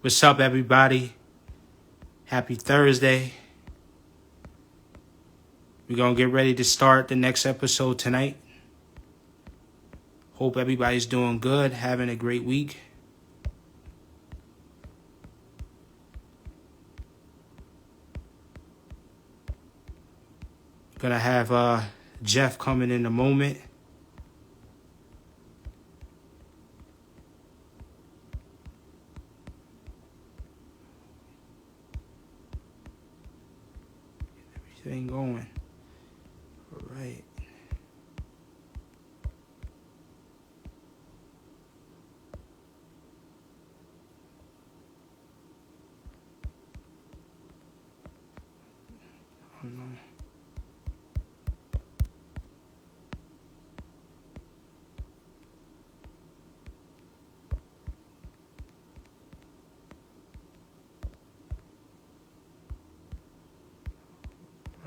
What's up, everybody? Happy Thursday. We're going to get ready to start the next episode tonight. Hope everybody's doing good, having a great week. Gonna have Jeff coming in a moment. Everything going. All right.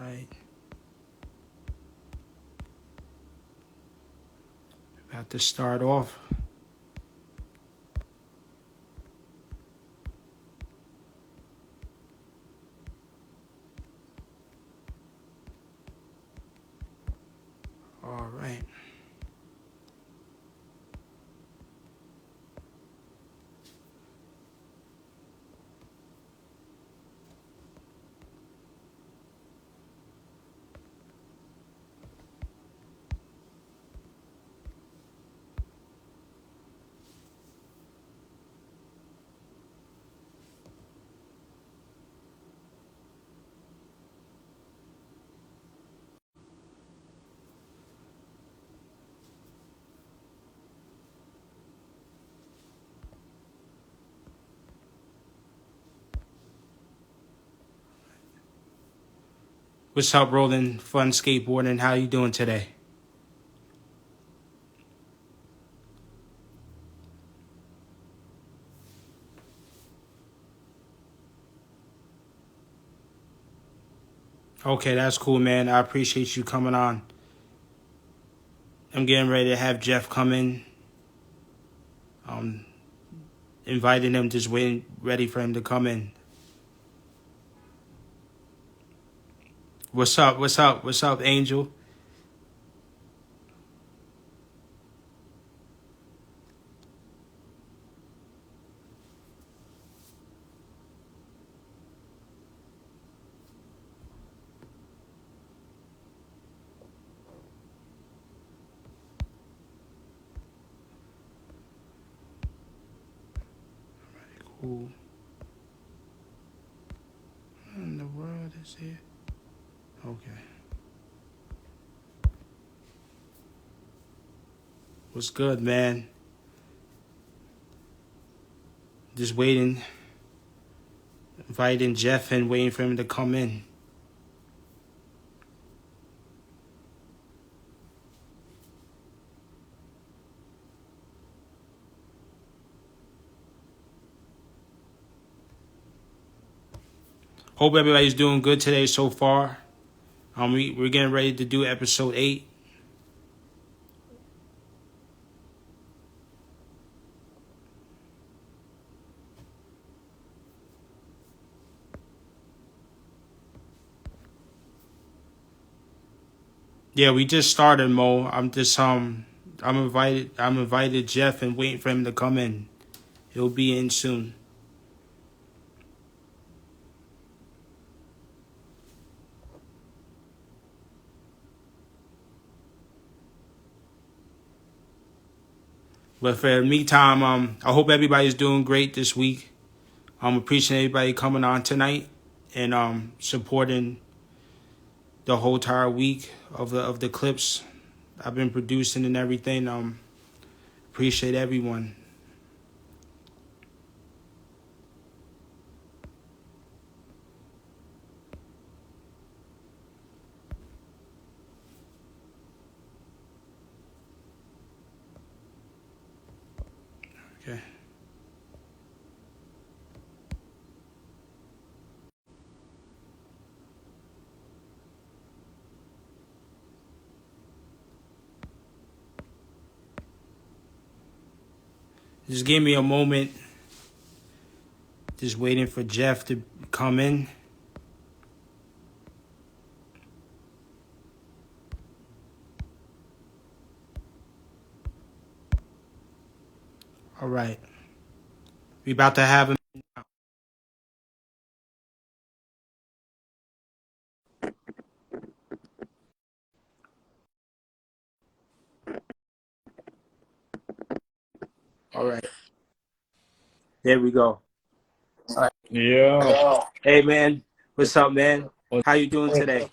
Right. About to start off. All right. What's up, Rolling Fun Skateboarding? How you doing today? Okay, that's cool, man. I appreciate you coming on. I'm getting ready to have Jeff come in. Inviting him, just waiting, ready for him to come in. What's up? What's up? What's up, Angel? Cool. What in the world is here? Okay. What's good, man? Just waiting. Inviting Jeff and waiting for him to come in. Hope everybody's doing good today so far. We're getting ready to do episode 8. Yeah, we just started, Mo. I'm invited Jeff and waiting for him to come in. He'll be in soon. But for the meantime, I hope everybody's doing great this week. Appreciate everybody coming on tonight and supporting the whole entire week of the clips I've been producing and everything. Appreciate everyone. Okay. Just give me a moment Just waiting for Jeff to come in. All right. We about to have him. All right. There we go. All right. Yeah. Hey, man. What's up, man? How you doing today?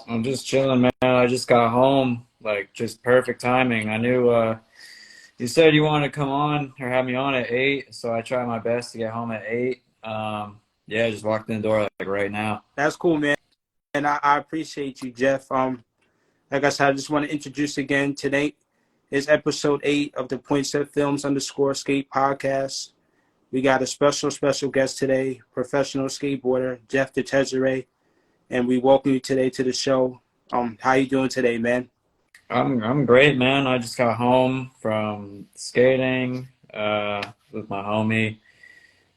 I'm just chilling, man. I just got home, like just perfect timing. I knew you said you wanted to come on or have me on at 8, so I tried my best to get home at 8. Yeah, just walked in the door like right now. That's cool, man. And I appreciate you, Jeff. Like I said, I just want to introduce again. Today is episode 8 of the Poinsett Films _ skate podcast. We got a special guest today, professional skateboarder Jeffdechesare, and we welcome you today to the show. How you doing today, man? I'm great, man. I just got home from skating with my homie.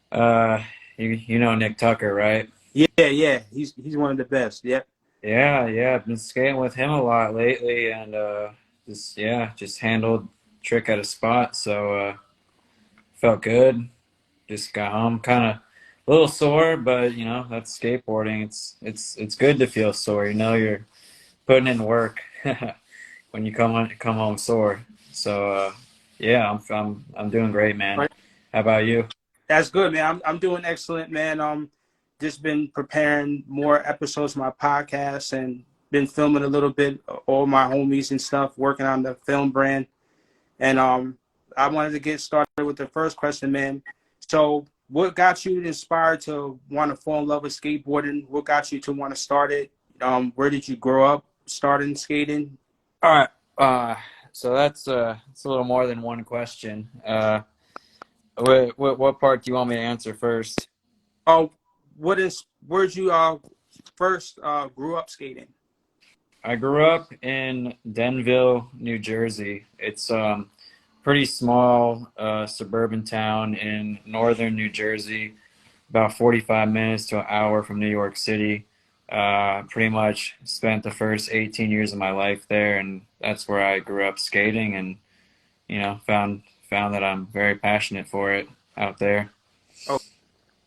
Uh, you know Nick Tucker, right? Yeah. He's one of the best. Yep. Yeah. I've been skating with him a lot lately, and just handled trick at a spot, so felt good. Just got home, kind of a little sore, but that's skateboarding. It's good to feel sore. You're putting in work when you come home sore. So yeah, I'm doing great, man. How about you? That's good, man. I'm doing excellent, man. Just been preparing more episodes of my podcast and been filming a little bit, all my homies and stuff, working on the film brand. And I wanted to get started with the first question, man. So, what got you inspired to want to fall in love with skateboarding? What got you to want to start it? Where did you grow up starting skating? All right. So that's it's a little more than one question. What part do you want me to answer first? Oh, where'd you first grew up skating? I grew up in Denville, New Jersey. It's pretty small suburban town in northern New Jersey, about 45 minutes to an hour from New York City. Pretty much spent the first 18 years of my life there, and that's where I grew up skating, and found that I'm very passionate for it out there. Oh,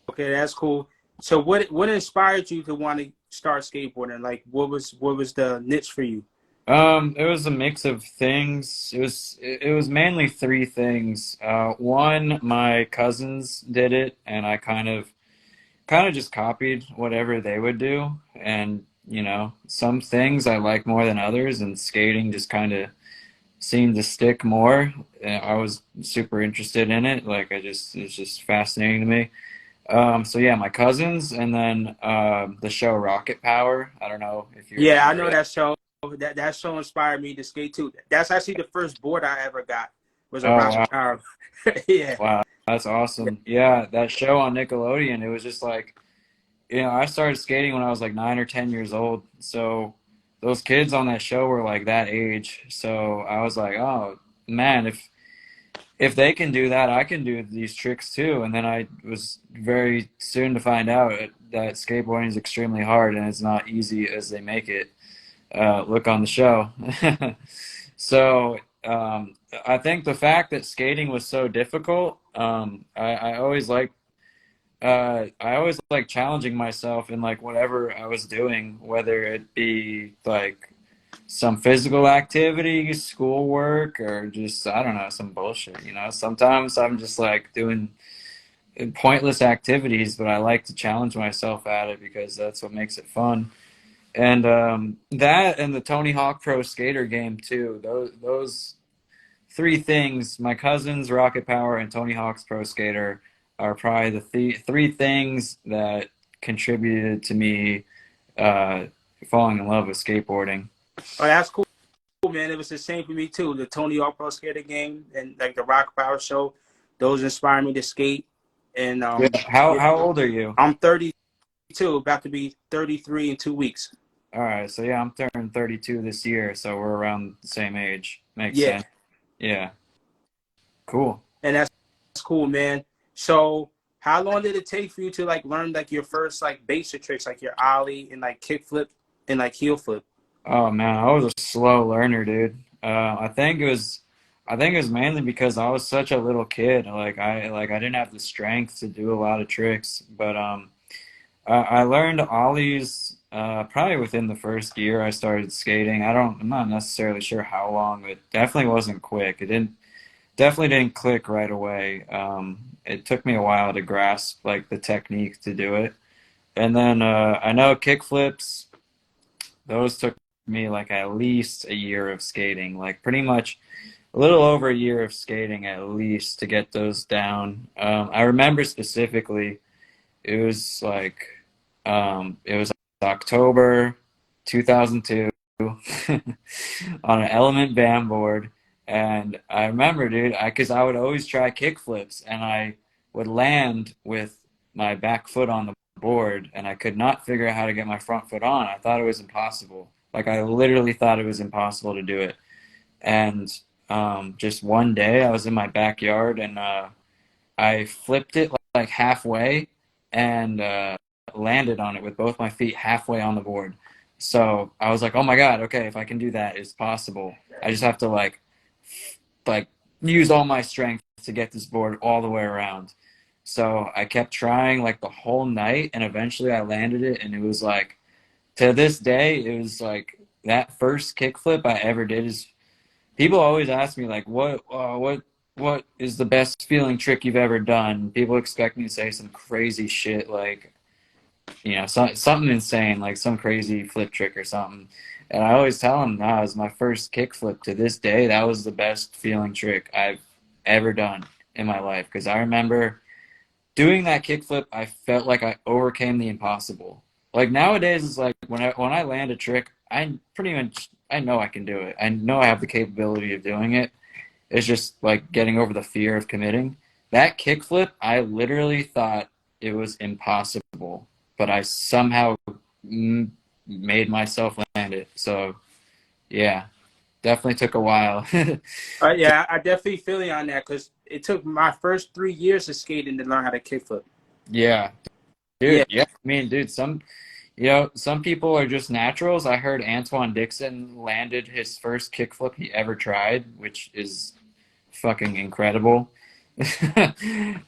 okay, that's cool. So, what inspired you to want to start skateboarding? Like, what was the niche for you? It was a mix of things. It was mainly three things. One, my cousins did it, and I kind of just copied whatever they would do. And some things I like more than others, and skating just kind of seemed to stick more. And I was super interested in it. Like it's just fascinating to me. So yeah, my cousins, and then the show Rocket Power. I don't know if you Yeah, I remember know that. that show. That show inspired me to skate too. That's actually the first board I ever got was a Oh rocket wow. power. Yeah. Wow, that's awesome. Yeah, that show on Nickelodeon, it was just like, I started skating when I was like 9 or 10 years old. So those kids on that show were like that age. So I was like, oh man, if they can do that, I can do these tricks too. And then I was very soon to find out that skateboarding is extremely hard and it's not easy as they make it look on the show. So I think the fact that skating was so difficult, I always like challenging myself in like whatever I was doing, whether it be like some physical activity, schoolwork, or just I don't know, some bullshit. Sometimes I'm just like doing pointless activities, but I like to challenge myself at it because that's what makes it fun. And that and the Tony Hawk Pro Skater game too. Those three things, my cousins, Rocket Power, and Tony Hawk's Pro Skater, are probably the three things that contributed to me uh, falling in love with skateboarding. Oh, that's cool, man. It was the same for me too. The Tony Hawk Pro Skater game and like the Rock Power show, those inspired me to skate. And Yeah. How yeah, how old are you? I'm 32, about to be 33 in 2 weeks. All right, so yeah, I'm turning 32 this year, so we're around the same age. Makes Yeah, sense. Yeah, cool. and that's cool, man. So, How long did it take for you to like learn like your first like basic tricks, like your ollie and like kick flip and like heel flip? Oh man, I was a slow learner, dude. I think it was mainly because I was such a little kid. I didn't have the strength to do a lot of tricks. But I learned ollies probably within the first year I started skating. I'm not necessarily sure how long, but it definitely wasn't quick. It definitely didn't click right away. It took me a while to grasp like the technique to do it. And then I know kick flips. Those took me like at least a year of skating, like pretty much a little over a year of skating at least to get those down. I remember specifically it was like it was October 2002 on an Element band board, and I remember, dude, because I would always try kick flips, and I would land with my back foot on the board, and I could not figure out how to get my front foot on. I thought it was impossible. Like I literally thought it was impossible to do it. And just one day, I was in my backyard, and I flipped it like halfway, and landed on it with both my feet halfway on the board. So I was like, "Oh my God, okay, if I can do that, it's possible. I just have to like use all my strength to get this board all the way around." So I kept trying like the whole night, and eventually I landed it, and it was like to this day, it was like that first kickflip I ever did is people always ask me like what is the best feeling trick you've ever done. People expect me to say some crazy shit like something insane like some crazy flip trick or something, and I always tell them no, it was my first kickflip. To this day that was the best feeling trick I've ever done in my life, because I remember doing that kickflip. I felt like I overcame the impossible. Like nowadays it's like when I land a trick, I know I can do it. I know I have the capability of doing it. It's just like getting over the fear of committing. That kickflip, I literally thought it was impossible, but I somehow made myself land it. So yeah, definitely took a while. Yeah, I definitely feel you on that because it took my first 3 years of skating to learn how to kick flip. Yeah, Yeah, dude. Yeah, I mean, dude, some people are just naturals. I heard Antoine Dixon landed his first kickflip he ever tried, which is fucking incredible.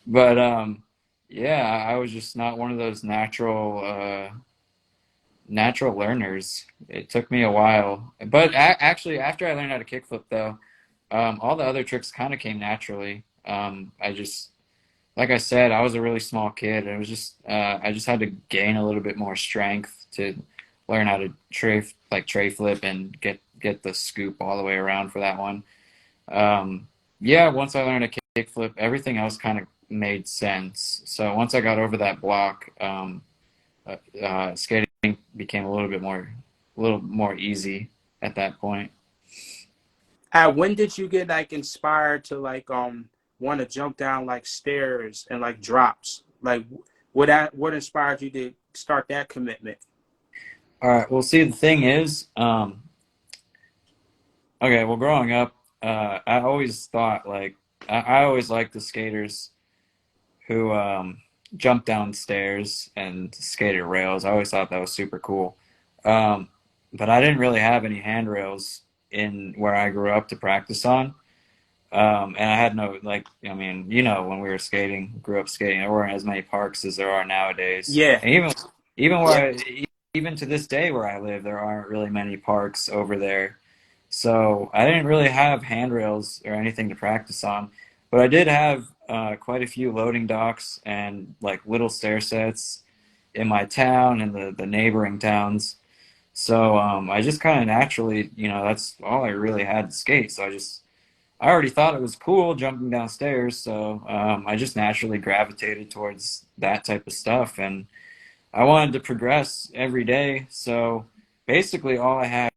But yeah, I was just not one of those natural learners. It took me a while. But actually, after I learned how to kickflip, though, all the other tricks kind of came naturally. I just, like I said, I was a really small kid. It was just, I just had to gain a little bit more strength to learn how to tray flip and get the scoop all the way around for that one. Yeah, once I learned a kickflip, everything else kind of made sense. So once I got over that block, skating became a little more easy at that point. when did you get like inspired to like want to jump down like stairs and like drops? Like what inspired you to start that commitment? All right. Well, see, the thing is, okay. Well, growing up, I always thought like I always liked the skaters who jumped down stairs and skated rails. I always thought that was super cool. Um, but I didn't really have any handrails in where I grew up to practice on. And I had no like, I mean, when we were skating, grew up skating, there weren't as many parks as there are nowadays. Yeah, And even where even to this day where I live, there aren't really many parks over there. So I didn't really have handrails or anything to practice on, but I did have quite a few loading docks and like little stair sets in my town and the neighboring towns. So I just kind of naturally, that's all I really had to skate. So I already thought it was cool jumping downstairs, so I just naturally gravitated towards that type of stuff, and I wanted to progress every day. So basically, all I had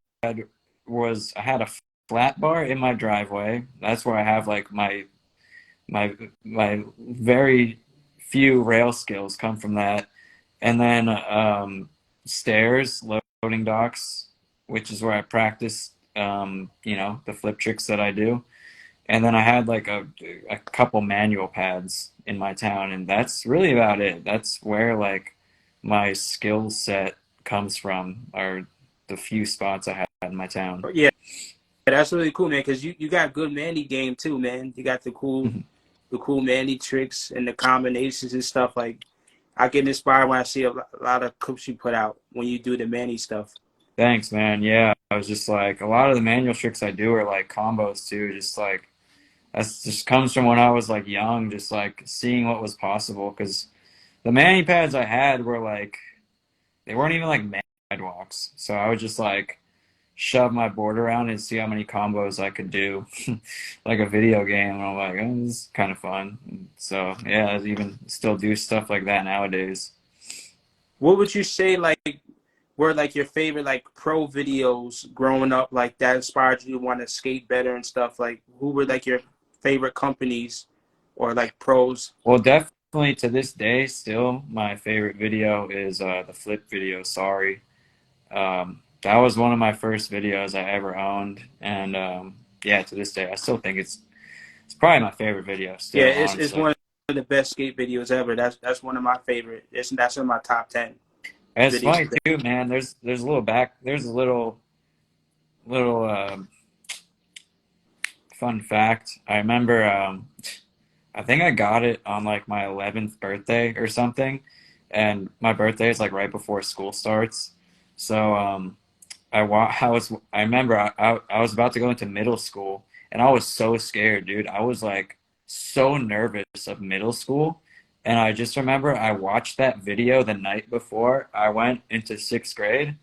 was I had a flat bar in my driveway. That's where I have like my my very few rail skills come from that, and then stairs, loading docks, which is where I practice, the flip tricks that I do, and then I had like a couple manual pads in my town, and that's really about it. That's where like my skill set comes from, are the few spots I had in my town. Yeah, that's really cool, man. Because you got good Mandy game too, man. You got the cool Mandy tricks and the combinations and stuff. Like I get inspired when I see a lot of clips you put out when you do the Mandy stuff. Thanks, man. Yeah, I was just like a lot of the manual tricks I do are like combos too. Just like that's just comes from when I was like young, just like seeing what was possible. Because the mani pads I had were like they weren't even like sidewalks, so I would just like shove my board around and see how many combos I could do, like a video game. And I'm like, oh, this is kind of fun. And so yeah, I even still do stuff like that nowadays. What would you say like were like your favorite like pro videos growing up like that inspired you to want to skate better and stuff? Like who were like your favorite companies or like pros? Well, definitely to this day, still my favorite video is the flip video. Sorry, that was one of my first videos I ever owned, and yeah, to this day, I still think it's probably my favorite video. Yeah, Still, it's honestly, one of the best skate videos ever. That's one of my favorite. That's in my top 10 and it's videos. funny too, man. There's a little there's a little fun fact. I remember I think I got it on like my 11th birthday or something, and my birthday is like right before school starts. So I remember I was about to go into middle school, and I was so scared, dude. I was like so nervous of middle school, and I just remember I watched that video the night before I went into sixth grade,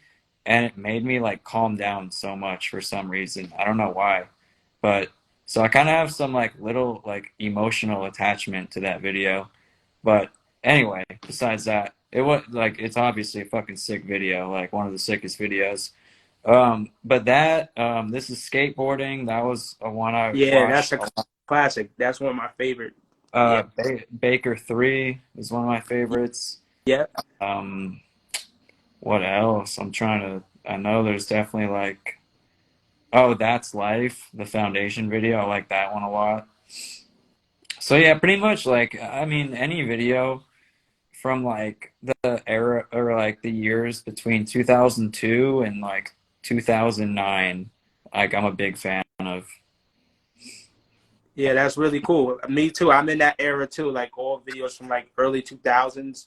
and it made me like calm down so much for some reason. I don't know why, but so I kind of have some like little like emotional attachment to that video. But anyway, besides that, it was like it's obviously a fucking sick video, like one of the sickest videos. But that this is skateboarding. That was a one I Yeah, that's watched a a lot. classic. That's one of my favorite. Yeah, Baker 3 is one of my favorites. yeah, Um, what else? I'm trying to. I know there's definitely like, oh, That's Life, the Foundation video. I like that one a lot. So yeah, pretty much like I mean any video from like the era or like the years between 2002 and like 2009, like I'm a big fan of. yeah. That's really cool. Me too. I'm in that era too. Like all videos from like early 2000s.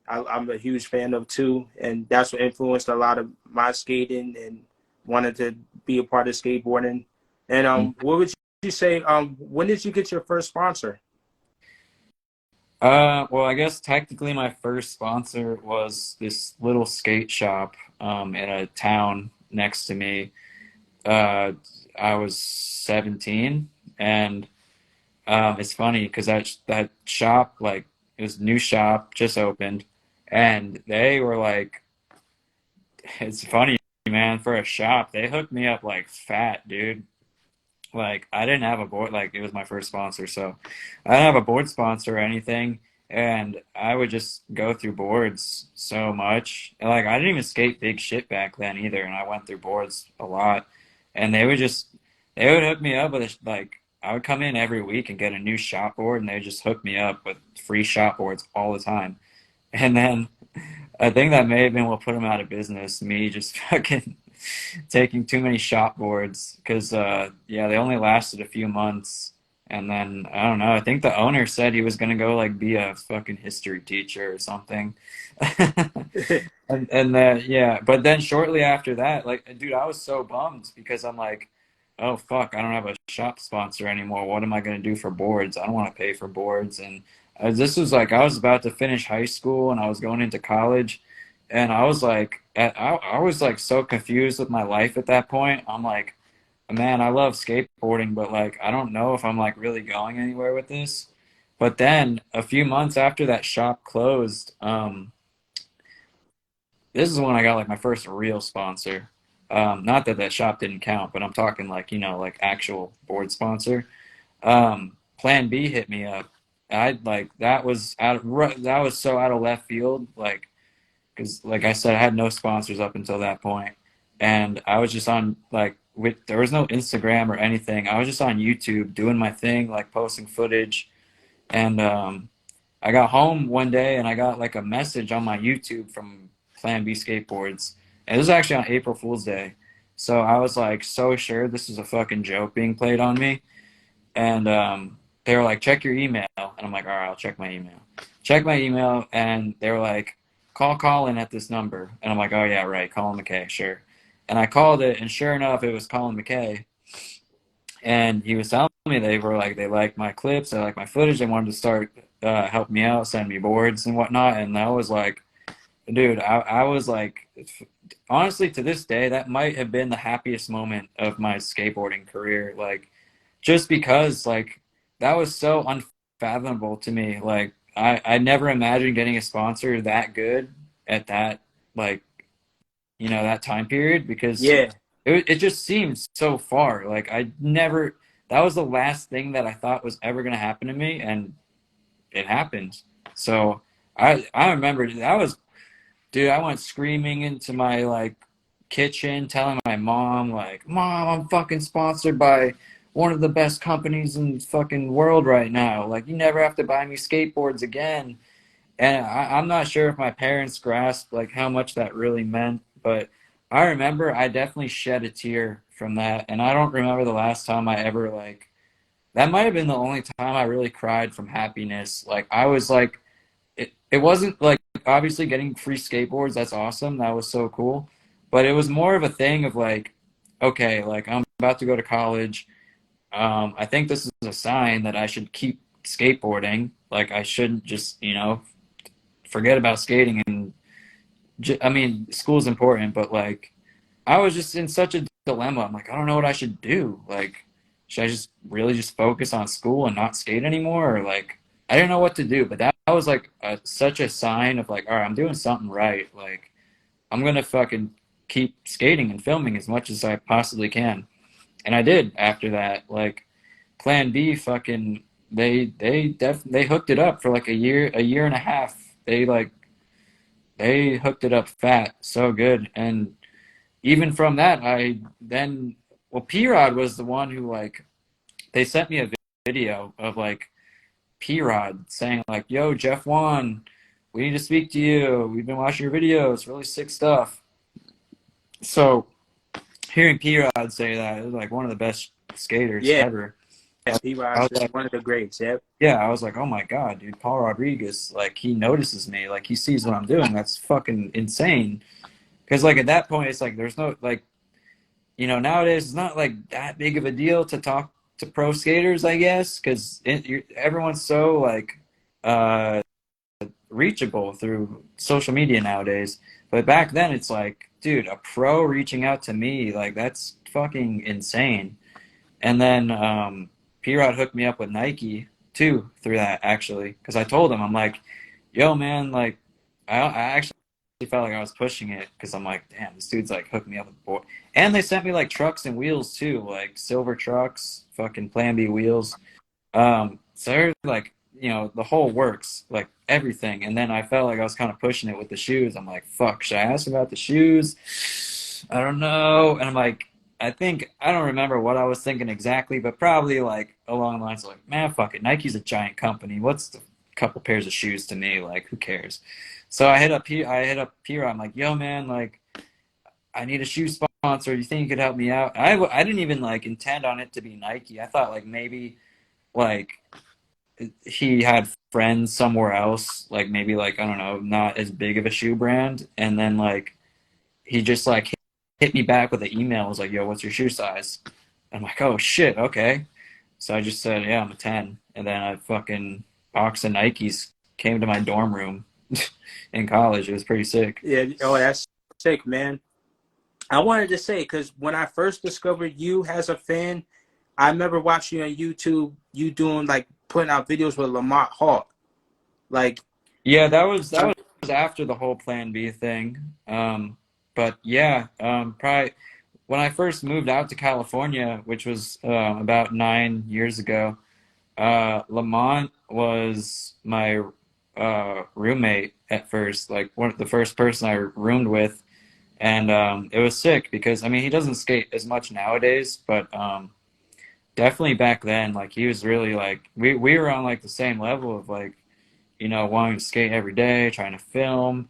I'm a huge fan of too, and that's what influenced a lot of my skating and wanted to be a part of skateboarding. And what would you say? When did you get your first sponsor? Well, I guess technically my first sponsor was this little skate shop in a town next to me. Uh, I was 17, and it's funny because that shop, like, it was a new shop, just opened, and they were like, it's funny, man, for a shop, they hooked me up like fat, dude. Like I didn't have a board, like it was my first sponsor, so I didn't have a board sponsor or anything, and I would just go through boards so much. And, like I didn't even skate big shit back then either, and I went through boards a lot, and they would hook me up with like I would come in every week and get a new shop board, and they just hook me up with free shop boards all the time. And then I think that may have been what put them out of business. Me just fucking taking too many shop boards because yeah, they only lasted a few months, and then I don't know. I think the owner said he was gonna go like be a fucking history teacher or something. And then yeah, but then shortly after that, like dude, I was so bummed because I'm like, oh fuck, I don't have a shop sponsor anymore. What am I gonna do for boards? I don't want to pay for boards. And this was like I was about to finish high school and I was going into college, and I was like, I was like so confused with my life at that point. I'm like, man, I love skateboarding, but like I don't know if I'm like really going anywhere with this. But then a few months after that shop closed, this is when I got like my first real sponsor. Not that that shop didn't count, but I'm talking like, you know, like actual board sponsor. Plan B hit me up. I like that was so out of left field, like because like I said, I had no sponsors up until that point, and I was just on like there was no Instagram or anything. I was just on YouTube doing my thing, like posting footage. And I got home one day and I got like a message on my YouTube from Plan B Skateboards. And it was actually on April Fool's Day. So I was like so sure this was a fucking joke being played on me. And they were like, check your email. And I'm like, all right, I'll check my email. Check my email. And they were like, call Colin at this number. And I'm like, oh, yeah, right. Colin McKay, sure. And I called it. And sure enough, it was Colin McKay. And he was telling me they were like, they liked my clips, they liked my footage, they wanted to start help me out, send me boards and whatnot. And I was like, dude, I was like, honestly, to this day, that might have been the happiest moment of my skateboarding career. Like, just because, like, that was so unfathomable to me. Like, I never imagined getting a sponsor that good at that, like, that time period because Yeah. it just seems so far. Like I never, that was the last thing that I thought was ever going to happen to me, and it happened. So I remember that was, dude, I went screaming into my like kitchen, telling my mom like, "Mom, I'm fucking sponsored by one of the best companies in the fucking world right now. Like, you never have to buy me skateboards again." And I'm not sure if my parents grasped like how much that really meant, but I remember I definitely shed a tear from that. And I don't remember the last time I ever like, that might have been the only time I really cried from happiness. Like I was like, it wasn't like obviously getting free skateboards, that's awesome. That was so cool. But it was more of a thing of like, okay, like I'm about to go to college. I think this is a sign that I should keep skateboarding. Like I shouldn't just, forget about skating. And I mean, school's important, but like I was just in such a dilemma. I'm like, I don't know what I should do. Like, should I just really just focus on school and not skate anymore? Or like, I didn't know what to do. But that was like such a sign of like, all right, I'm doing something right. Like, I'm gonna fucking keep skating and filming as much as I possibly can. And I did after that. Like, Plan B, fucking, they hooked it up for like a year and a half. They hooked it up fat, so good. And even from that, I then, well, P Rod was the one who like they sent me a video of like P Rod saying like, "Yo, Jeff Wan, we need to speak to you. We've been watching your videos, really sick stuff." So hearing P Rod say that, it was like one of the best skaters Yeah. ever. P I Rod's was like, one of the greats. Yep. yeah, I was like, oh my God, dude, Paul Rodriguez, like he notices me, like he sees what I'm doing. That's fucking insane. Because like at that point, it's like there's no like, nowadays it's not like that big of a deal to talk to pro skaters, I guess, because everyone's so like uh, reachable through social media nowadays. But back then, it's like, dude, a pro reaching out to me, like that's fucking insane. And then P Rod hooked me up with Nike too through that actually, because I told him I'm like, yo man, like I actually felt like I was pushing it because I'm like, damn, this dude's like hooked me up with board. And they sent me like trucks and wheels too, like silver trucks, fucking Plan B wheels. So they're like, the whole works, like everything. And then I felt like I was kind of pushing it with the shoes. I'm like, fuck, should I ask about the shoes? I don't know. And I'm like, I don't remember what I was thinking exactly, but probably like along the lines of like, man, fuck it. Nike's a giant company. What's the couple pairs of shoes to me? Like, who cares? So I hit up P. I'm like, yo, man, like, I need a shoe sponsor. You think you could help me out? I didn't even like intend on it to be Nike. I thought like maybe like he had friends somewhere else, like maybe like I don't know, not as big of a shoe brand, and then like he just like hit me back with an email. Was like, "Yo, what's your shoe size?" I'm like, "Oh shit, okay." So I just said, "Yeah, I'm a 10," and then I fucking box of Nikes came to my dorm room in college. It was pretty sick. Yeah. Oh, that's sick, man. I wanted to say because when I first discovered you as a fan, I remember watching you on YouTube. You doing like putting out videos with Lamont Hawk. Like, Yeah, that was after the whole Plan B thing. But yeah, probably when I first moved out to California, which was about 9 years ago, Lamont was my roommate at first, like the first person I roomed with. And it was sick because I mean he doesn't skate as much nowadays, but definitely back then, like he was really like we were on like the same level of like wanting to skate every day, trying to film,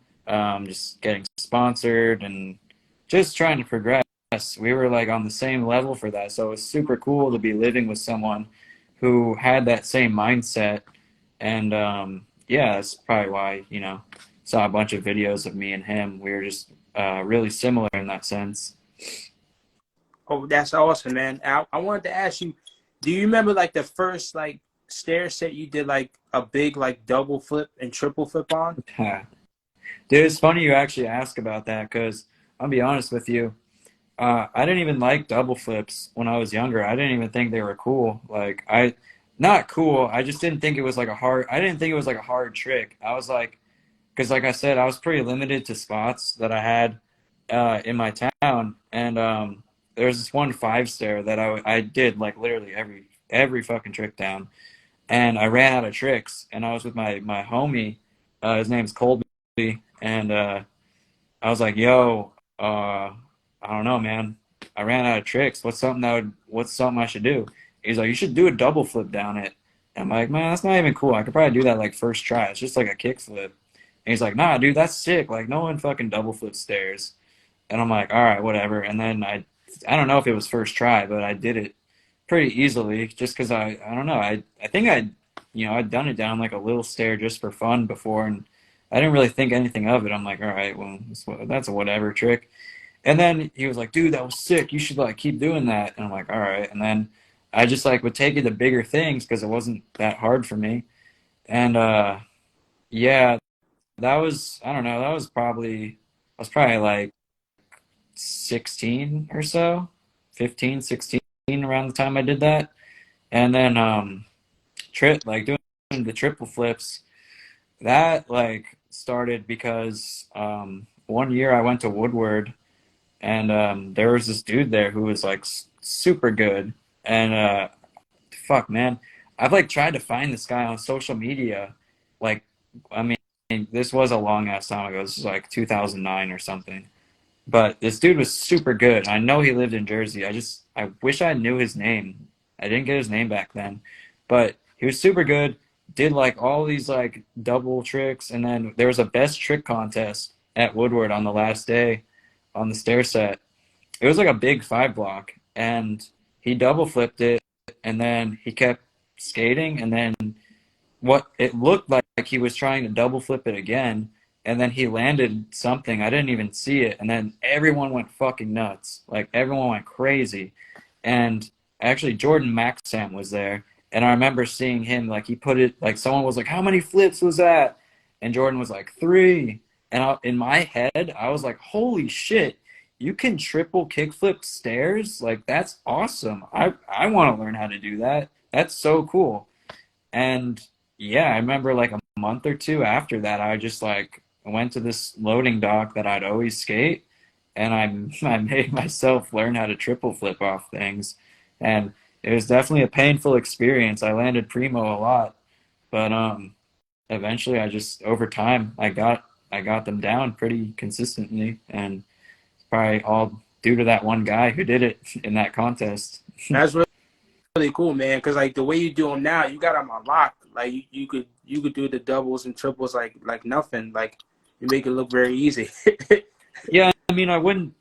just getting sponsored, and just trying to progress. We were like on the same level for that, so it was super cool to be living with someone who had that same mindset. And yeah, that's probably why saw a bunch of videos of me and him. We were just really similar in that sense. Oh, that's awesome, man. I wanted to ask you, do you remember like the first like stair set you did like a big like double flip and triple flip on? Dude, it's funny you actually ask about that because I'll be honest with you. I didn't even like double flips when I was younger. I didn't even think they were cool. Not cool. I just didn't think it was like a hard. I didn't think it was like a hard trick. I was like, because like I said, I was pretty limited to spots that I had in my town, and there was this one five stair that I did like literally every fucking trick down, and I ran out of tricks, and I was with my homie. His name's Colby, and I was like, "Yo, I don't know, man. I ran out of tricks. What's something I should do?" He's like, "You should do a double flip down it." And I'm like, "Man, that's not even cool. I could probably do that like first try. It's just like a kick flip." And he's like, "Nah, dude, that's sick. Like, no one fucking double flips stairs." And I'm like, "All right, whatever." And then I don't know if it was first try, but I did it pretty easily just because I don't know. I think I'd done it down like a little stair just for fun before, and I didn't really think anything of it. I'm like, all right, well, that's a whatever trick. And then he was like, dude, that was sick. You should like keep doing that. And I'm like, all right. And then I just like would take it to bigger things because it wasn't that hard for me. And yeah, that was I don't know. I was probably like 16 or so, 15, 16 around the time I did that. And then doing the triple flips, that like started because one year I went to Woodward, and there was this dude there who was like super good. And fuck, man, I've like tried to find this guy on social media. Like, I mean, this was a long ass time ago. This was like 2009 or something. But this dude was super good. I know he lived in Jersey. I wish I knew his name. I didn't get his name back then, but he was super good. Did like all these like double tricks, and then there was a best trick contest at Woodward on the last day on the stair set. It was like a big five block, and he double flipped it, and then he kept skating, and then what it looked like he was trying to double flip it again, and then he landed something. I didn't even see it, and then everyone went fucking nuts. Like everyone went crazy, and actually Jordan Maxam was there, and I remember seeing him like he put it like someone was like, "How many flips was that?" And Jordan was like 3, and in my head I was like, "Holy shit! You can triple kickflip stairs? Like that's awesome! I want to learn how to do that. That's so cool." And yeah, I remember like a month or two after that, I just like went to this loading dock that I'd always skate, and I made myself learn how to triple flip off things, and it was definitely a painful experience. I landed primo a lot, but eventually I just over time I got them down pretty consistently, and it's probably all due to that one guy who did it in that contest. That's really cool, man. Because like the way you do them now, you got them on lock. Like you could do the doubles and triples like nothing. Like you make it look very easy. Yeah, I mean, I wouldn't.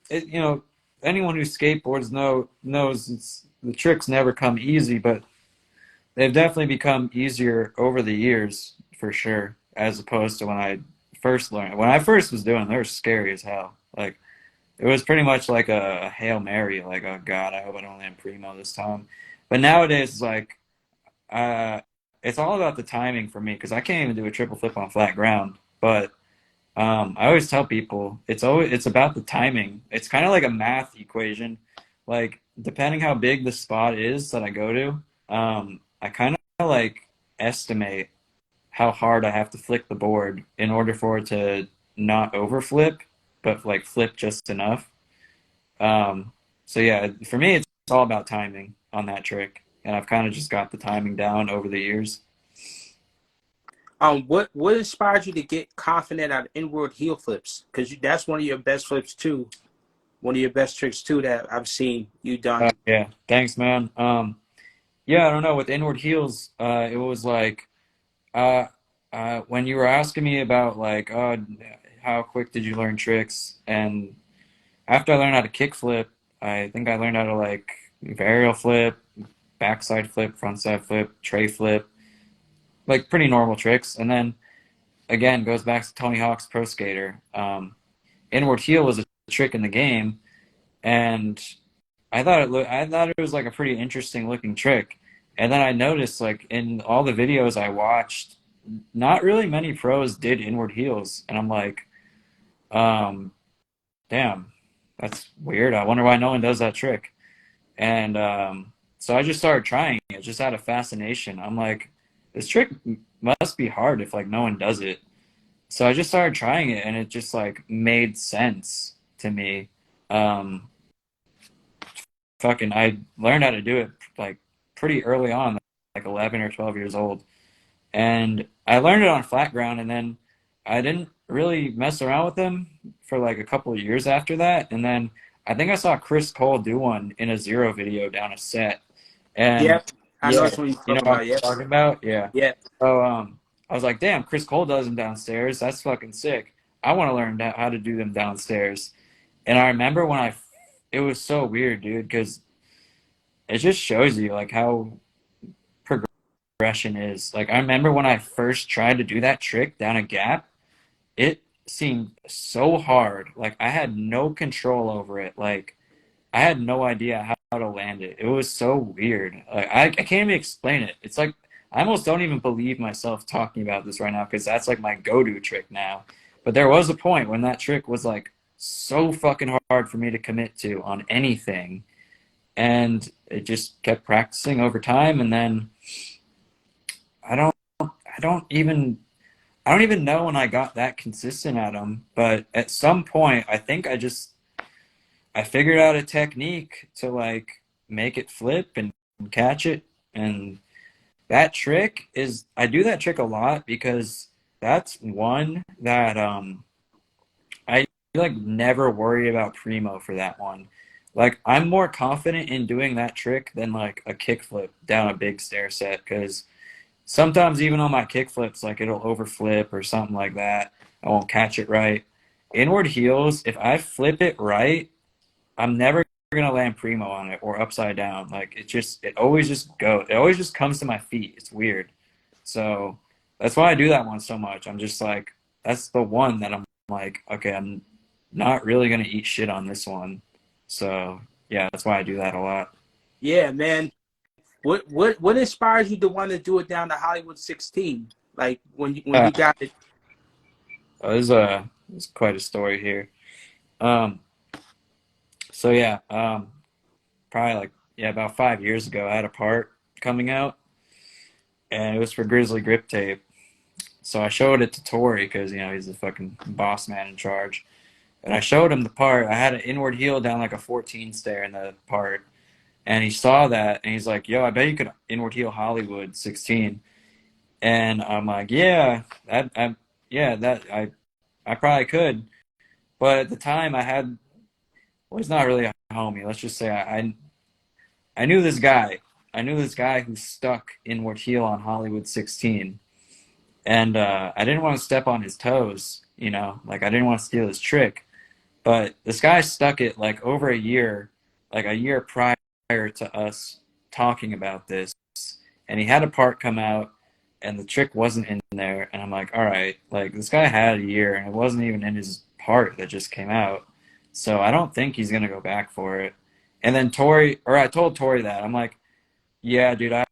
Anyone who skateboards knows the tricks never come easy, but they've definitely become easier over the years for sure, as opposed to when I first learned. When I first was doing, they were scary as hell. Like it was pretty much like a Hail Mary. Like, oh God, I hope I don't land primo this time. But nowadays, it's like uh, it's all about the timing for me because I can't even do a triple flip on flat ground, but I always tell people it's about the timing. It's kind of like a math equation. Like depending how big the spot is that I go to, I kind of like estimate how hard I have to flick the board in order for it to not overflip, but like flip just enough. Um, so yeah, for me, it's all about timing on that trick, and I've kind of just got the timing down over the years. What inspired you to get confident at inward heel flips? Because that's one of your best flips too. One of your best tricks too that I've seen you done. Yeah, thanks, man. Yeah, I don't know. With inward heels, it was like uh, when you were asking me about like, how quick did you learn tricks? And after I learned how to kick flip, I think I learned how to like varial flip, backside flip, frontside flip, tray flip, like pretty normal tricks. And then again, goes back to Tony Hawk's Pro Skater. Inward heel was a trick in the game, and I thought it was like a pretty interesting looking trick. And then I noticed like in all the videos I watched, not really many pros did inward heels, and I'm like, um, damn, that's weird. I wonder why no one does that trick. And so I just started trying it just out of fascination. I'm like, this trick must be hard if like no one does it. So I just started trying it, and it just like made sense to me. Um, I learned how to do it like pretty early on, like 11 or 12 years old. And I learned it on flat ground, and then I didn't really mess around with them for like a couple of years after that. And then I think I saw Chris Cole do one in a zero video down a set. And Yep, I know yeah, that's what you're you know talking what I'm about. Yep, talking about? Yeah. yep, So I was like, damn, Chris Cole does them downstairs. That's fucking sick. I want to learn how to do them downstairs. And I remember it was so weird, dude, because it just shows you like how progression is. Like I remember when I first tried to do that trick down a gap, it seemed so hard. Like I had no control over it. Like I had no idea how to land it. It was so weird. Like I can't even explain it. It's like I almost don't even believe myself talking about this right now because that's like my go-to trick now. But there was a point when that trick was like so fucking hard for me to commit to on anything. And it just kept practicing over time, and then I don't I don't even I don't even know when I got that consistent at them, but at some point I figured out a technique to like make it flip and catch it. And that trick is I do that trick a lot because that's one that I like never worry about primo for that one. Like I'm more confident in doing that trick than like a kickflip down a big stair set because sometimes even on my kick flips, like it'll overflip or something like that. I won't catch it right. Inward heels, if I flip it right, I'm never gonna land primo on it or upside down. Like it always just comes to my feet. It's weird. So that's why I do that one so much. I'm just like, that's the one that I'm like, okay, I'm not really gonna eat shit on this one. So yeah, that's why I do that a lot. yeah, man. What inspires you to want to do it down to Hollywood 16? Like when Uh, you got it. there's quite a story here. Um, So yeah, probably like yeah, about 5 years ago, I had a part coming out, and it was for Grizzly Grip Tape. So I showed it to Tori because he's the fucking boss man in charge, and I showed him the part. I had an inward heel down like a 14 stair in the part, and he saw that, and he's like, "Yo, I bet you could inward heel Hollywood 16." And I'm like, "Yeah, I probably could." But at the time, well, he's not really a homie. Let's just say I knew this guy. I knew this guy who stuck inward heel on Hollywood 16. And I didn't want to step on his toes, like I didn't want to steal his trick. But this guy stuck it like over a year, like a year prior to us talking about this. And he had a part come out, and the trick wasn't in there. And I'm like, all right, like this guy had a year, and it wasn't even in his part that just came out. So I don't think he's going to go back for it. And then I told Tori that. I'm like, yeah, dude, I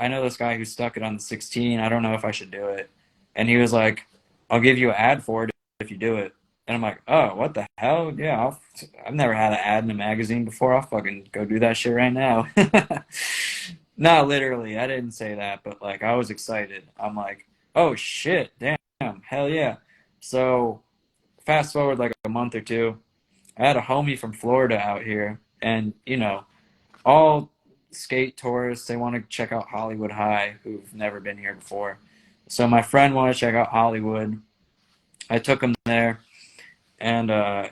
know this guy who stuck it on the 16. I don't know if I should do it. And he was like, I'll give you an ad for it if you do it. And I'm like, oh, what the hell? Yeah, I've never had an ad in a magazine before. I'll fucking go do that shit right now. Not literally. I didn't say that, but like I was excited. I'm like, oh shit, damn, hell yeah. So fast forward like a month or two, I had a homie from Florida out here, and all skate tourists, they want to check out Hollywood High who've never been here before. So my friend wanted to check out Hollywood. I took him there, and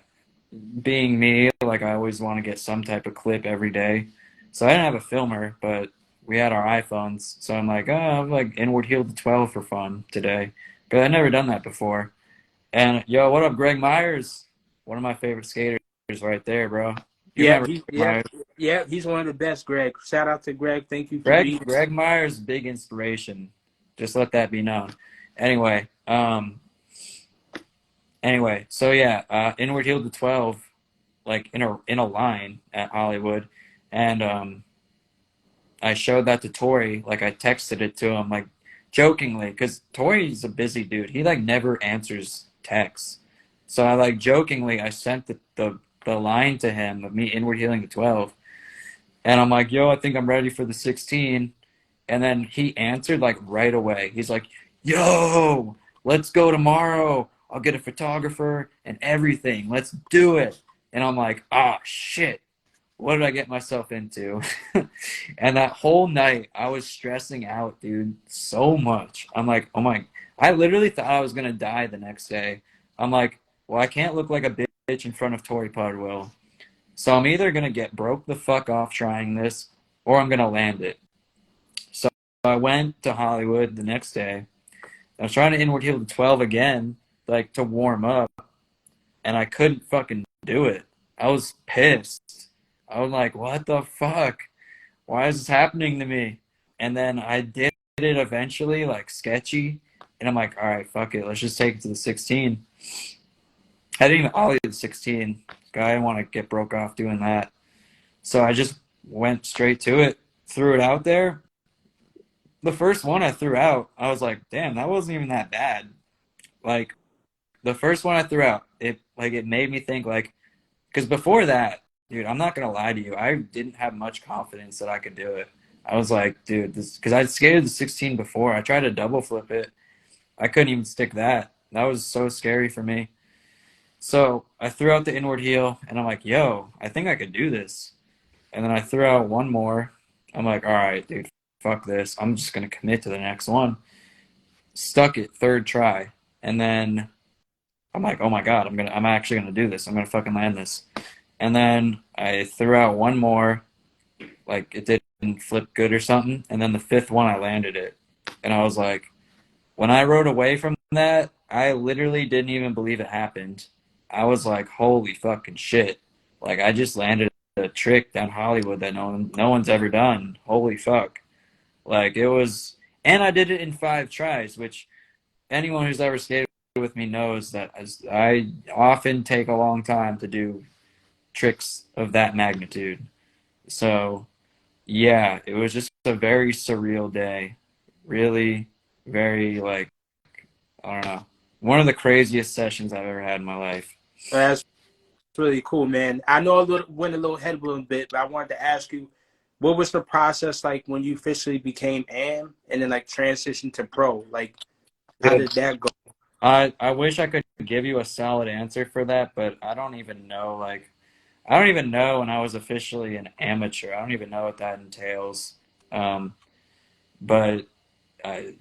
being me, like I always want to get some type of clip every day. So I didn't have a filmer, but we had our iPhones. So I'm like, oh, I'm like inward heel to 12 for fun today. Because I'd never done that before. And yo, what up, Greg Myers? One of my favorite skaters right there, bro. You Yeah, remember he Greg yeah Myers? yeah he's one of the best. Greg, shout out to Greg. Thank you for Greg being. Greg Myers, big inspiration. Just let that be known. Anyway, so yeah, inward heel to 12, like in a line at Hollywood, and I showed that to Tori. Like I texted it to him, like jokingly, because Tori's a busy dude. He like never answers texts. So I like jokingly I sent the line to him of me inward healing the 12, and I'm like, yo, I think I'm ready for the 16. And then he answered like right away. He's like, yo, let's go tomorrow. I'll get a photographer and everything. Let's do it. And I'm like, oh shit, what did I get myself into? And that whole night, I was stressing out, dude, so much. I'm like, oh my, I literally thought I was gonna die the next day. I'm like, well, I can't look like a bitch in front of Tori Pardwell. So I'm either gonna get broke the fuck off trying this, or I'm gonna land it. So I went to Hollywood the next day. I was trying to inward heel to 12 again, like to warm up, and I couldn't fucking do it. I was pissed. I was like, what the fuck? Why is this happening to me? And then I did it eventually, like sketchy. And I'm like, all right, fuck it. Let's just take it to the 16. I didn't even ollie the 16. I didn't want to get broke off doing that. So I just went straight to it, threw it out there. The first one I threw out, I was like, damn, that wasn't even that bad. Like the first one I threw out, it made me think like, because before that, dude, I'm not gonna lie to you, I didn't have much confidence that I could do it. I was like, dude, this because I'd skated the 16 before. I tried to double flip it. I couldn't even stick that. That was so scary for me. So I threw out the inward heel, and I'm like, yo, I think I could do this. And then I threw out one more. I'm like, all right, dude, fuck this. I'm just gonna commit to the next one. Stuck it third try, and then I'm like, oh my god, I'm actually gonna do this. I'm gonna fucking land this. And then I threw out one more, like it didn't flip good or something. And then the fifth one, I landed it. And I was like, when I rode away from that, I literally didn't even believe it happened. I was like, holy fucking shit. Like, I just landed a trick down Hollywood that no one's ever done. Holy fuck. Like, it was, and I did it in 5 tries, which anyone who's ever skated with me knows that I often take a long time to do tricks of that magnitude. So, yeah, it was just a very surreal day. Really, very, like, I don't know. One of the craziest sessions I've ever had in my life. That's really cool, man. I know went a little ahead a little bit, but I wanted to ask you, what was the process like when you officially became AM and then like transitioned to pro? Like, how Good. did that go? I wish I could give you a solid answer for that, but I don't even know. Like, I don't even know when I was officially an amateur. I don't even know what that entails. Um, but I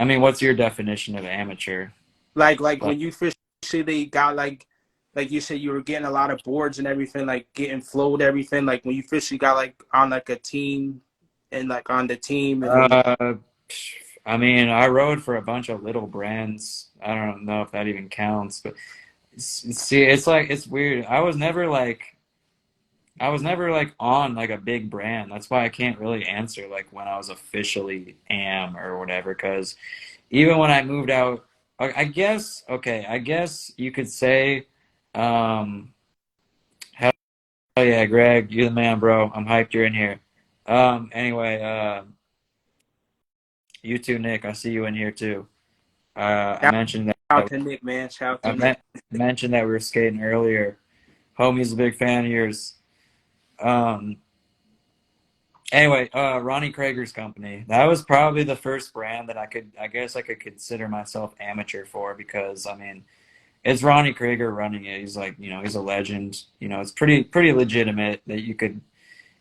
mean, what's your definition of amateur? Like Like, when you officially got like you said you were getting a lot of boards and everything, like getting flowed everything. Like when you officially got like on like a team and like on the team and then uh, I mean, I rode for a bunch of little brands. I don't know if that even counts, but see, it's like it's weird. I was never like on like a big brand. That's why I can't really answer like when I was officially am or whatever. Because even when I moved out, I guess okay, I guess you could say, um, hell yeah, Greg, you're the man, bro. I'm hyped you're in here. Anyway, you too, Nick. I see you in here too. I shout mentioned out that to Nick, man. Shout out to I Nick. mentioned that we were skating earlier. Homie's a big fan of yours. Um, Anyway, Ronnie Krager's company. That was probably the first brand that I guess I could consider myself amateur for because I mean, it's Ronnie Krager running it. He's like, he's a legend. It's pretty legitimate that you could,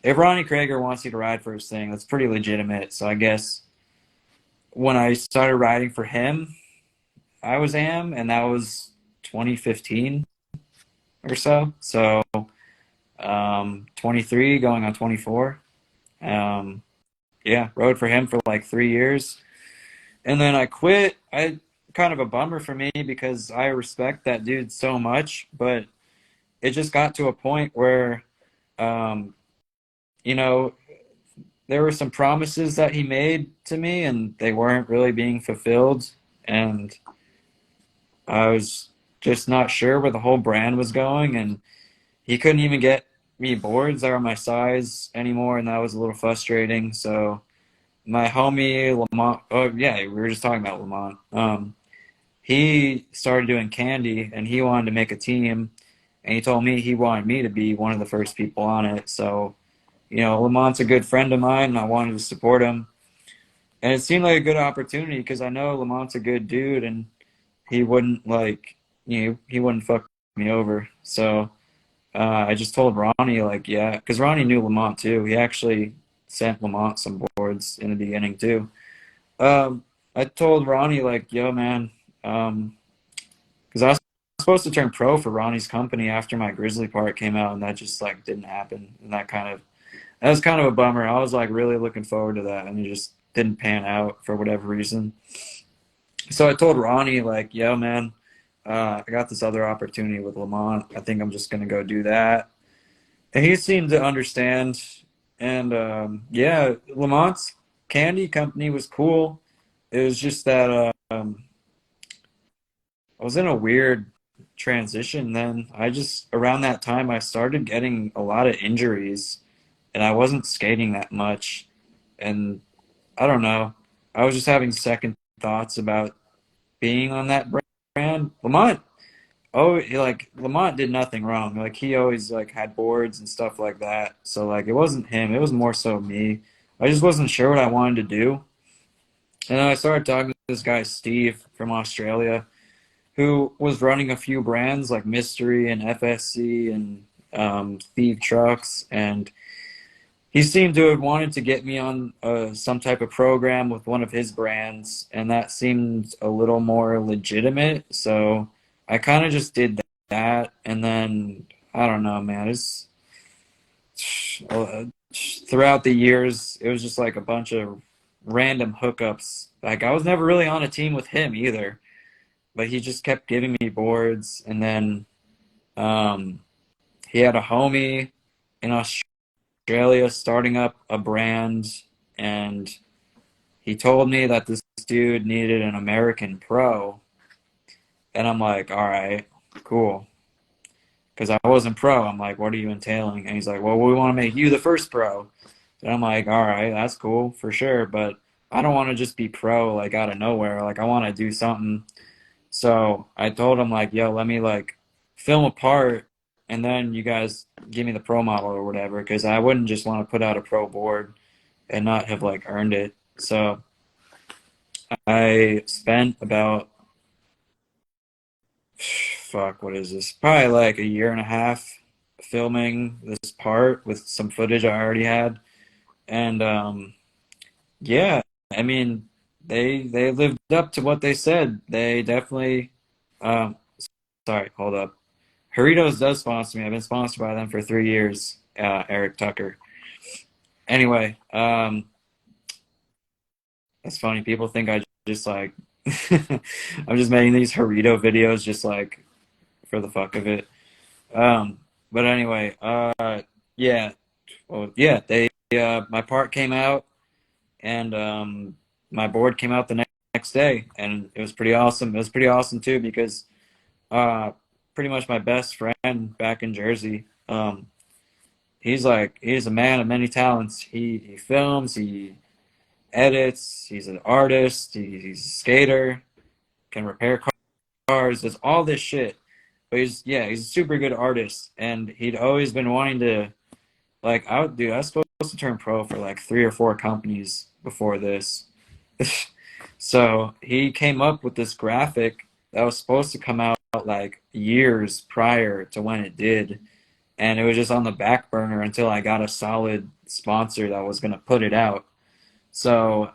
if Ronnie Krager wants you to ride for his thing, that's pretty legitimate. So I guess when I started riding for him, I was am, and that was 2015 or so. So 23 going on 24. Um, yeah, rode for him for like 3 years. And then I quit. I kind of a bummer for me because I respect that dude so much, but it just got to a point where, um, you know, there were some promises that he made to me and they weren't really being fulfilled. And I was just not sure where the whole brand was going. And he couldn't even get me boards that were my size anymore. And that was a little frustrating. So my homie Lamont, oh, yeah, we were just talking about Lamont. He started doing candy and he wanted to make a team. And he told me he wanted me to be one of the first people on it. So, Lamont's a good friend of mine and I wanted to support him. And it seemed like a good opportunity because I know Lamont's a good dude and he wouldn't he wouldn't fuck me over. So I just told Ronnie like, yeah, because Ronnie knew Lamont too. He actually sent Lamont some boards in the beginning too. I told Ronnie like, yo man, because I was supposed to turn pro for Ronnie's company after my Grizzly part came out, and that just like didn't happen. And that was kind of a bummer. I was like really looking forward to that, and it just didn't pan out for whatever reason. So I told Ronnie like, "Yo, man, I got this other opportunity with Lamont. I think I'm just gonna go do that." And he seemed to understand. And yeah, Lamont's candy company was cool. It was just that I was in a weird transition then. I just around that time I started getting a lot of injuries and I wasn't skating that much. And I don't know. I was just having second thoughts about being on that brand. Lamont did nothing wrong. Like he always like had boards and stuff like that. So like it wasn't him. It was more so me. I just wasn't sure what I wanted to do. And then I started talking to this guy Steve from Australia who was running a few brands like Mystery and FSC and Thief Trucks, and he seemed to have wanted to get me on some type of program with one of his brands, and that seemed a little more legitimate. So I kind of just did that, and then I don't know, man. It's throughout the years, it was just like a bunch of random hookups. Like I was never really on a team with him either, but he just kept giving me boards. And then um, he had a homie in Australia starting up a brand, and he told me that this dude needed an American pro. And I'm like, all right, cool. Because I wasn't pro. I'm like, what are you entailing? And he's like, well, we want to make you the first pro. And I'm like, all right, that's cool for sure. But I don't want to just be pro like out of nowhere. Like I want to do something. So I told him like, yo, let me like film a part and then you guys give me the pro model or whatever, because I wouldn't just want to put out a pro board and not have like earned it. So I spent about fuck, what is this? Probably like a year and a half filming this part with some footage I already had. And yeah, I mean they lived up to what they said. They definitely um sorry, hold up. Doritos does sponsor me. I've been sponsored by them for 3 years. Eric Tucker. Anyway, that's funny. People think I just like I'm just making these Dorito videos just like for the fuck of it. But anyway, yeah, well, yeah. They my part came out and my board came out the next day, and it was pretty awesome. It was pretty awesome too because uh, pretty much my best friend back in Jersey. He's a man of many talents. He films, he edits, he's an artist, he's a skater, can repair cars, does all this shit. But he's a super good artist, and he'd always been wanting to like I was supposed to turn pro for like 3 or 4 companies before this. So he came up with this graphic that was supposed to come out like years prior to when it did, and it was just on the back burner until I got a solid sponsor that was going to put it out. So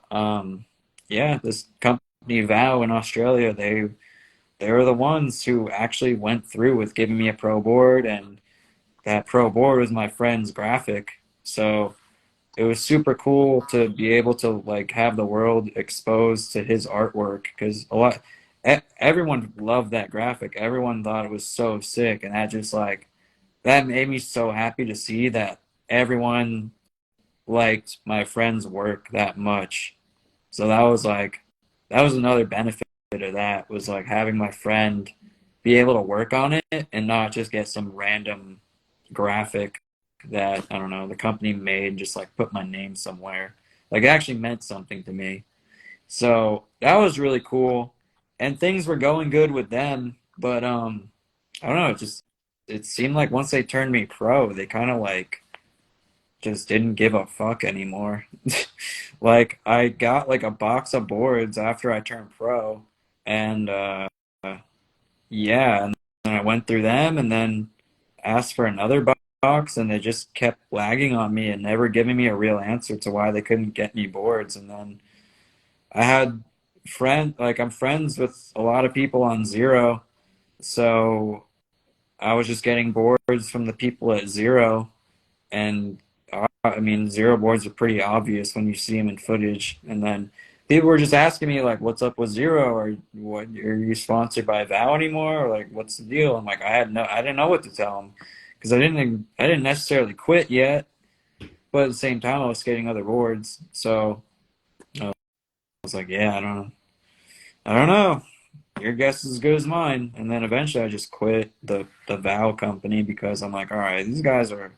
yeah, this company Vow in Australia, they were the ones who actually went through with giving me a pro board, and that pro board was my friend's graphic. So it was super cool to be able to like have the world exposed to his artwork because everyone loved that graphic. Everyone thought it was so sick, and that just like that made me so happy to see that everyone liked my friend's work that much. So that was another benefit of that was like having my friend be able to work on it and not just get some random graphic that I don't know the company made just like put my name somewhere. Like it actually meant something to me. So that was really cool. And things were going good with them, but I don't know, it seemed like once they turned me pro, they kind of like just didn't give a fuck anymore. Like I got like a box of boards after I turned pro, and yeah, and then I went through them, and then asked for another box, and they just kept lagging on me and never giving me a real answer to why they couldn't get me boards. And then I had I'm friends with a lot of people on Zero, so I was just getting boards from the people at Zero, and I mean, Zero boards are pretty obvious when you see them in footage. And then people were just asking me like, "What's up with Zero? Or what? Are you sponsored by Vow anymore? Or like, what's the deal?" I'm like, I didn't know what to tell them because I didn't necessarily quit yet, but at the same time, I was skating other boards. So I was like, "Yeah, I don't know. Your guess is as good as mine." And then eventually, I just quit the Vow company because I'm like, "All right, these guys are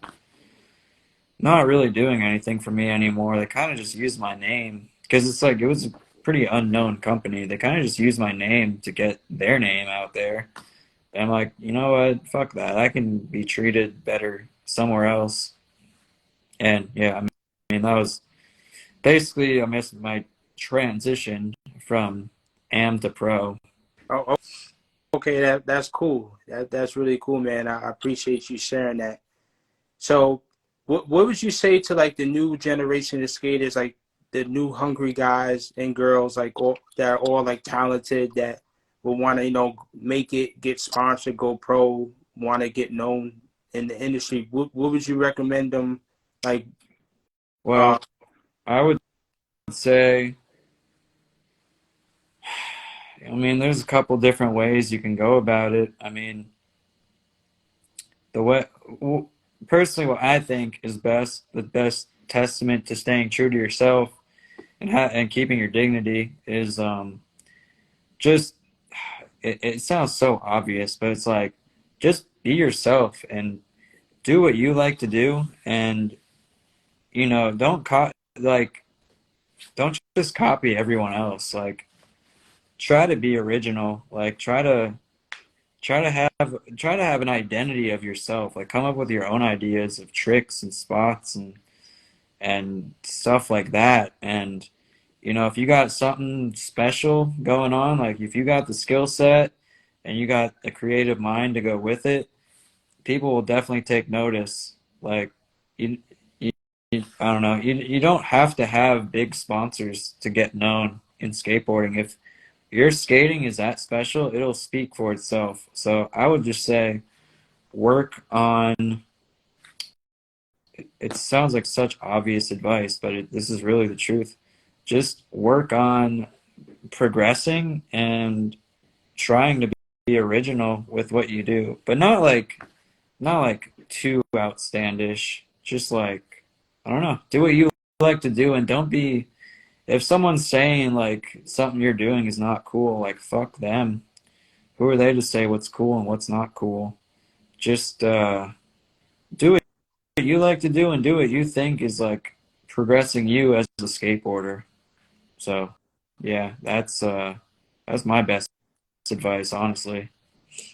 not really doing anything for me anymore. They kind of just use my name because it's like it was a pretty unknown company. They kind of just use my name to get their name out there. And I'm like, you know what? Fuck that. I can be treated better somewhere else. And yeah, I mean that was basically I missed my transition from am to pro. Oh, okay, that's cool. That's really cool, man. I appreciate you sharing that. So, what would you say to like the new generation of skaters, like the new hungry guys and girls, like all that are all like talented that will want to make it, get sponsored, go pro, want to get known in the industry? What would you recommend them? Like, uh, Well, I would say, I mean, there's a couple different ways you can go about it. I mean, the way personally what I think is the best testament to staying true to yourself and and keeping your dignity is just it sounds so obvious, but it's like just be yourself and do what you like to do, and don't don't just copy everyone else. Like try to be original. Like try to have an identity of yourself. Like come up with your own ideas of tricks and spots and stuff like that. And if you got something special going on, like if you got the skill set and you got a creative mind to go with it, people will definitely take notice. Like you, you, I don't know, you don't have to have big sponsors to get known in skateboarding. If your skating is that special, it'll speak for itself. So I would just say work on it sounds like such obvious advice, but this is really the truth. Just work on progressing and trying to be original with what you do, but not like too outstandish. Just like I don't know, do what you like to do, and don't be if someone's saying like something you're doing is not cool, like fuck them. Who are they to say what's cool and what's not cool? Just do what you like to do and do what you think is like progressing you as a skateboarder. So, yeah, that's my best advice, honestly.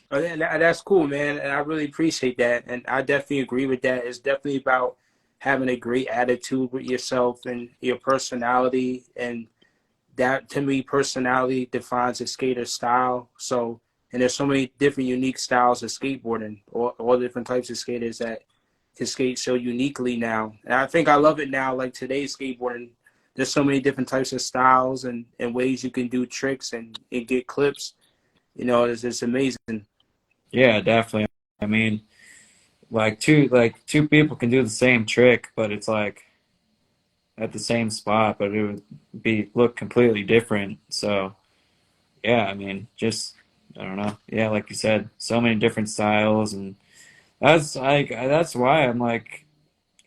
that's cool, man, and I really appreciate that, and I definitely agree with that. It's definitely about having a great attitude with yourself and your personality, and that to me, personality defines a skater's style. So, and there's so many different unique styles of skateboarding, all different types of skaters that can skate so uniquely now. And I think I love it now. Like today's skateboarding, there's so many different types of styles and ways you can do tricks and get clips. It's amazing. Yeah, definitely. I mean, like two people can do the same trick, but it's like at the same spot, but it would be look completely different. So yeah, I mean, just I don't know. Yeah, like you said, so many different styles, and that's why I'm like,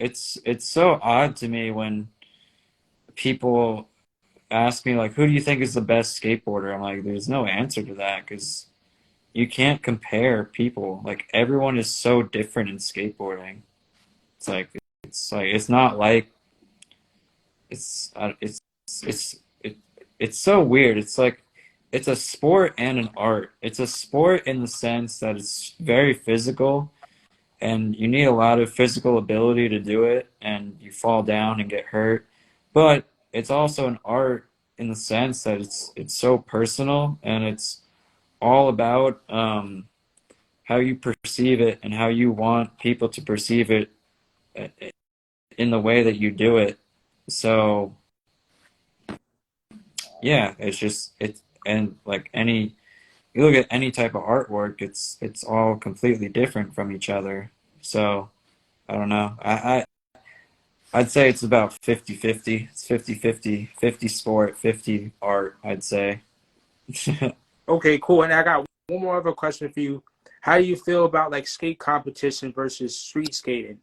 it's so odd to me when people ask me like, who do you think is the best skateboarder? I'm like, there's no answer to that because you can't compare people. Like everyone is so different in skateboarding. It's like it's not like it's it's it, it's so weird. It's like it's a sport and an art. It's a sport in the sense that it's very physical and you need a lot of physical ability to do it and you fall down and get hurt. But it's also an art in the sense that it's so personal and it's all about how you perceive it and how you want people to perceive it uh, in the way that you do it. So yeah, it's just it's and like any you look at any type of artwork, it's all completely different from each other. So I don't know. I'd say it's about 50-50. It's 50-50, 50 sport, 50 art, I'd say. Okay, cool. And I got one more other question for you. How do you feel about like skate competition versus street skating?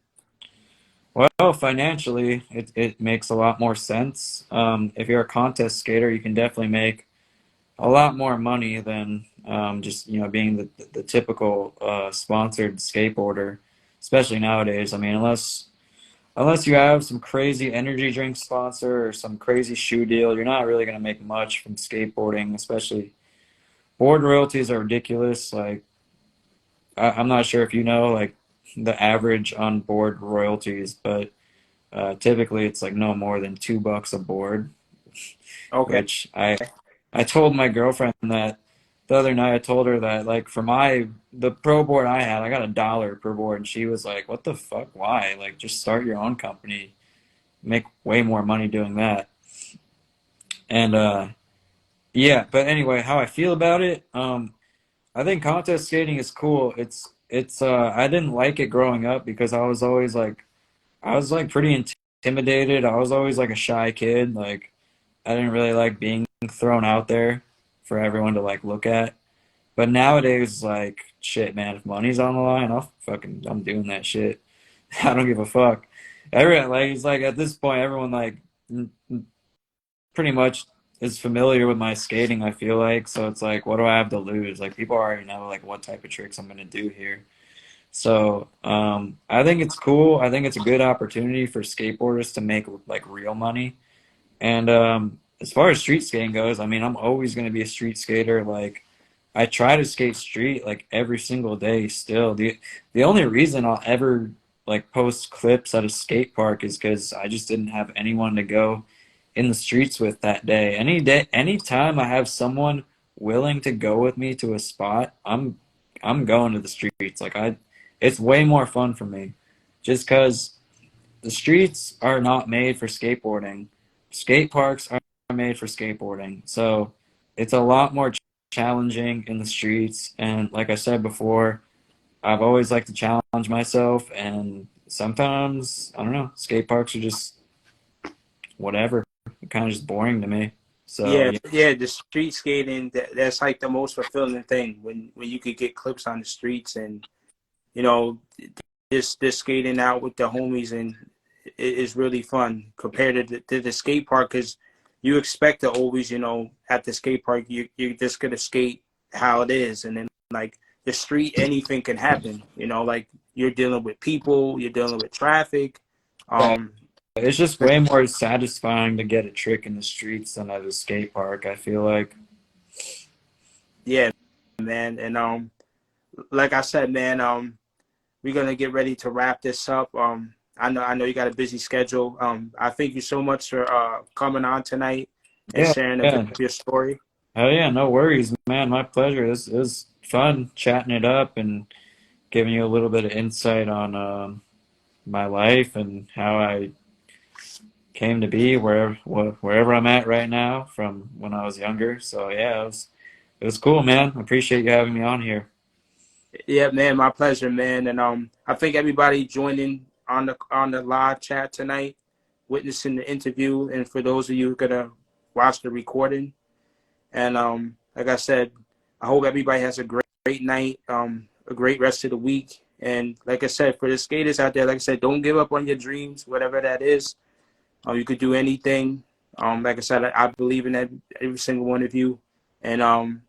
Well, financially, it makes a lot more sense. If you're a contest skater, you can definitely make a lot more money than just being the typical sponsored skateboarder, especially nowadays. I mean, unless you have some crazy energy drink sponsor or some crazy shoe deal, you're not really gonna make much from skateboarding. Especially board royalties are ridiculous. Like I'm not sure if you know like the average on board royalties, but typically it's like no more than $2 a board, Okay. which I told my girlfriend that the other night. I told her that like for the pro board I had, I got $1 per board, and she was like, "What the fuck? Why? Like just start your own company, make way more money doing that." And yeah, but anyway, how I feel about it, I think contest skating is cool. It's I didn't like it growing up because I was like pretty intimidated. I was always like a shy kid. Like I didn't really like being thrown out there for everyone to like look at. But nowadays, like shit, man, if money's on the line, I'm doing that shit. I don't give a fuck. Everyone like it's like at this point, everyone like pretty much is familiar with my skating. I feel like so it's like, what do I have to lose? Like people already know like what type of tricks I'm gonna do here. So I think it's cool. I think it's a good opportunity for skateboarders to make like real money. And as far as street skating goes, I mean, I'm always going to be a street skater. Like, I try to skate street like every single day still. The only reason I'll ever like post clips at a skate park is because I just didn't have anyone to go in the streets with that day. Anytime I have someone willing to go with me to a spot, I'm going to the streets. It's way more fun for me, just because the streets are not made for skateboarding. Skate parks are made for skateboarding. So it's a lot more challenging in the streets. And like I said before, I've always liked to challenge myself. And sometimes, I don't know, skate parks are just whatever. They're kind of just boring to me. So Yeah, yeah, yeah, the street skating that's like the most fulfilling thing when you could get clips on the streets and you know just skating out with the homies and it is really fun compared to the skate park because you expect to always at the skate park you're just gonna skate how it is and then like the street anything can happen like you're dealing with people, you're dealing with traffic. yeah, um it's just way more satisfying to get a trick in the streets than at a skate park, I feel like. yeah, man. And like I said, man, we're gonna get ready to wrap this up. I know you got a busy schedule. I thank you so much for coming on tonight and Yeah, sharing a bit yeah. of your story. Hell yeah, no worries, man. My pleasure. It was fun chatting it up and giving you a little bit of insight on my life and how I came to be wherever I'm at right now from when I was younger. So yeah, it was cool, man. I appreciate you having me on here. Yeah, man, my pleasure, man. And I think everybody joining on the live chat tonight, witnessing the interview, and for those of you who are gonna watch the recording. And like I said, I hope everybody has a great night, a great rest of the week. And like I said, for the skaters out there, like I said, don't give up on your dreams, whatever that is. You could do anything. Like I said, I believe in every single one of you. And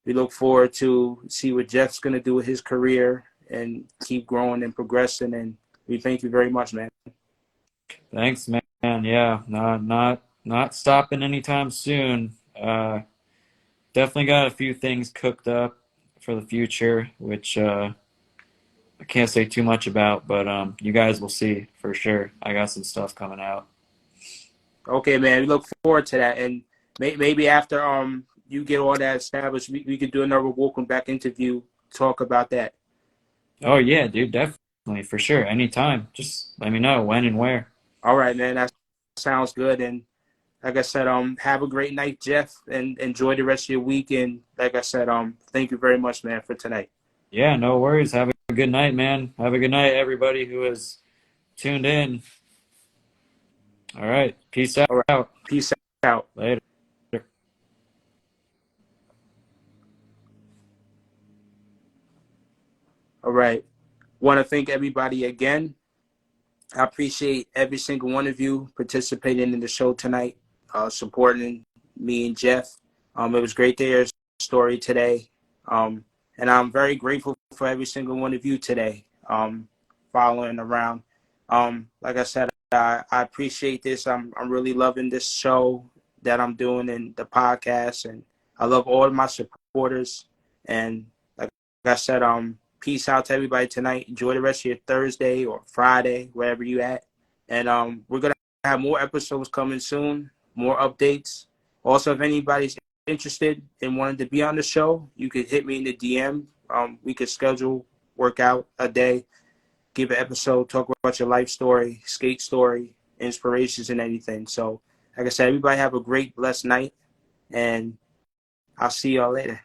we look forward to see what Jeff's going to do with his career and keep growing and progressing. And we thank you very much, man. Thanks, man. Yeah, not stopping anytime soon. Definitely got a few things cooked up for the future, which I can't say too much about, but you guys will see for sure. I got some stuff coming out. Okay, man. We look forward to that. And maybe after you get all that established, we could do another welcome back interview, talk about that. Oh yeah, dude, definitely for sure. Anytime. Just let me know when and where. All right, man. That sounds good. And like I said, have a great night, Jeff, and enjoy the rest of your week. And like I said, thank you very much, man, for tonight. Yeah, no worries. Have a good night, man. Have a good night, everybody who has tuned in. All right. Peace All right. out. Peace out. Later. All right. Want to thank everybody again. I appreciate every single one of you participating in the show tonight, supporting me and Jeff. It was great to hear his story today. And I'm very grateful for every single one of you today, following around. Like I said, I appreciate this. I'm really loving this show that I'm doing and the podcast. And I love all of my supporters. And like I said, peace out to everybody tonight. Enjoy the rest of your Thursday or Friday, wherever you at. And we're gonna have more episodes coming soon, more updates. Also, if anybody's interested in wanting to be on the show, you could hit me in the DM. We could schedule, work out a day, give an episode, talk about your life story, skate story, inspirations, and anything. So, like I said, everybody have a great, blessed night, and I'll see y'all later.